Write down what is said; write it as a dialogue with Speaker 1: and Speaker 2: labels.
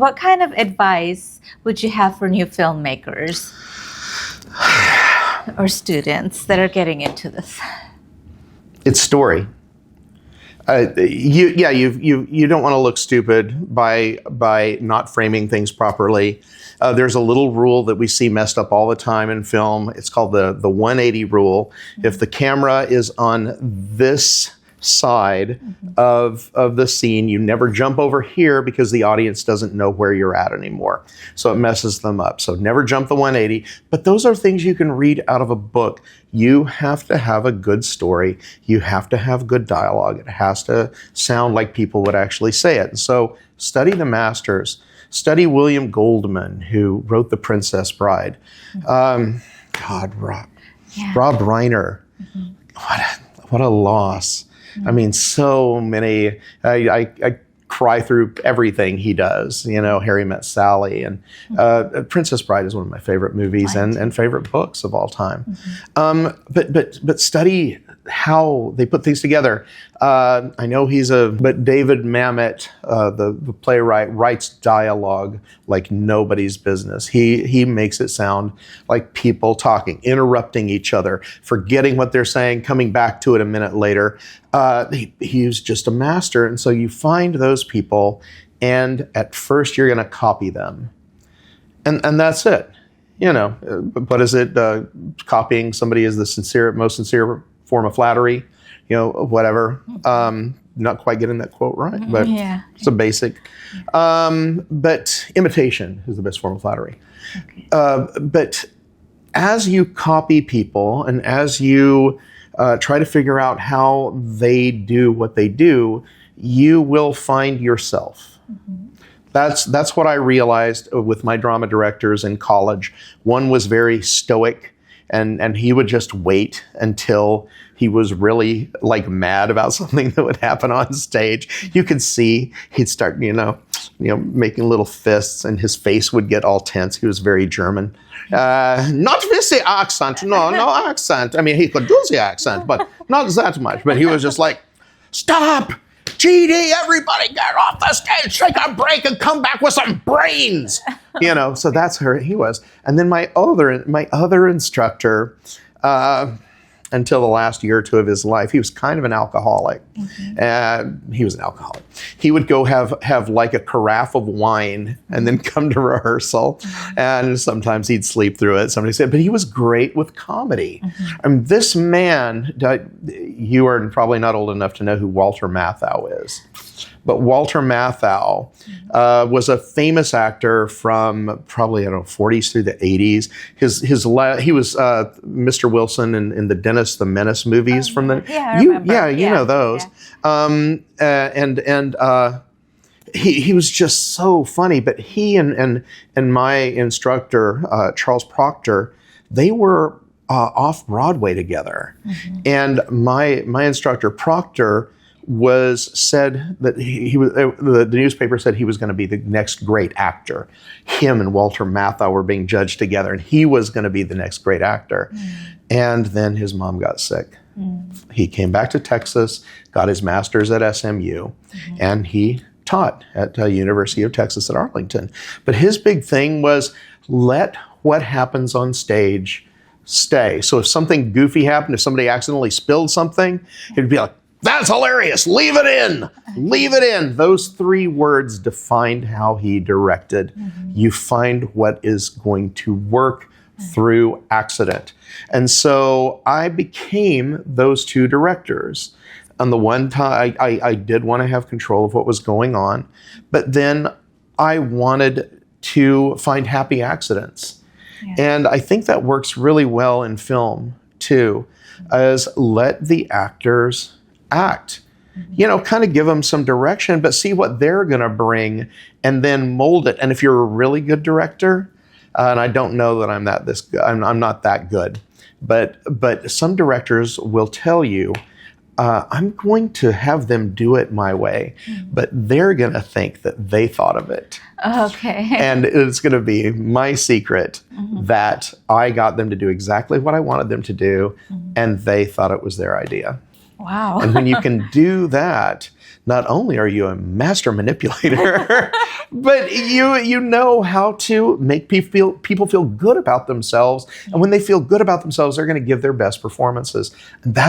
Speaker 1: What kind of advice would you have for new filmmakers or students that are getting into this?
Speaker 2: It's story. You don't want to look stupid by not framing things properly. There's a little rule that we see messed up all the time in film. It's called the 180 rule. If the camera is on this side of the scene, you never jump over here because the audience doesn't know where you're at anymore. So it messes them up. So never jump the 180. But those are things you can read out of a book. You have to have a good story. You have to have good dialogue. It has to sound like people would actually say it. And so study the masters. Study William Goldman, who wrote The Princess Bride. Rob Reiner. What a loss. I mean, so many, I cry through everything he does, Harry Met Sally, and Princess Bride is one of my favorite movies and favorite books of all time. But study how they put things together. I know but David Mamet, the playwright, writes dialogue like nobody's business. He makes it sound like people talking, interrupting each other, forgetting what they're saying, coming back to it a minute later. He's just a master. And so you find those people, and at first you're going to copy them. And that's it. What is it? Copying somebody is the most sincere form of flattery, whatever. Not quite getting that quote right, but it's a basic. But imitation is the best form of flattery. Okay. But as you copy people and as you try to figure out how they do what they do, you will find yourself. That's what I realized with my drama directors in college. One was very stoic, and he would just wait until he was really mad about something that would happen on stage. You could see he'd start, making little fists, and his face would get all tense. He was very German. Not with the accent, no accent. I mean, he could do the accent, but not that much. But he was just like, stop, GD, everybody get off the stage, take a break and come back with some brains. So that's who he was. And then my other instructor, until the last year or two of his life, he was kind of an alcoholic. He was an alcoholic. He would go have like a carafe of wine and then come to rehearsal. And sometimes he'd sleep through it. Somebody said, but he was great with comedy. And this man, you are probably not old enough to know who Walter Matthau is. But Walter Matthau was a famous actor from probably, 40s through the 80s. He was Mr. Wilson in the Dennis the Menace movies from the... You know those. Yeah. He was just so funny. But he and my instructor, Charles Proctor, they were off Broadway together. And my instructor, Proctor, said that he was, the newspaper said he was going to be the next great actor. Him and Walter Matthau were being judged together, and he was going to be the next great actor. And then his mom got sick. He came back to Texas, got his master's at SMU, and he taught at the University of Texas at Arlington. But his big thing was let what happens on stage stay. So if something goofy happened, if somebody accidentally spilled something, he'd be like, that's hilarious. Leave it in. Leave it in. Those 3 words defined how he directed. You find what is going to work through accident. And so I became those 2 directors. On the one time, I did want to have control of what was going on, but then I wanted to find happy accidents. And I think that works really well in film too, is let the actors act, kind of give them some direction, but see what they're going to bring and then mold it. And if you're a really good director, and I don't know that I'm not that good, but some directors will tell you, I'm going to have them do it my way, but they're going to think that they thought of it.
Speaker 1: Okay.
Speaker 2: And it's going to be my secret that I got them to do exactly what I wanted them to do, and they thought it was their idea.
Speaker 1: Wow.
Speaker 2: And when you can do that, not only are you a master manipulator, but you know how to make people feel good about themselves. And when they feel good about themselves, they're going to give their best performances. And that's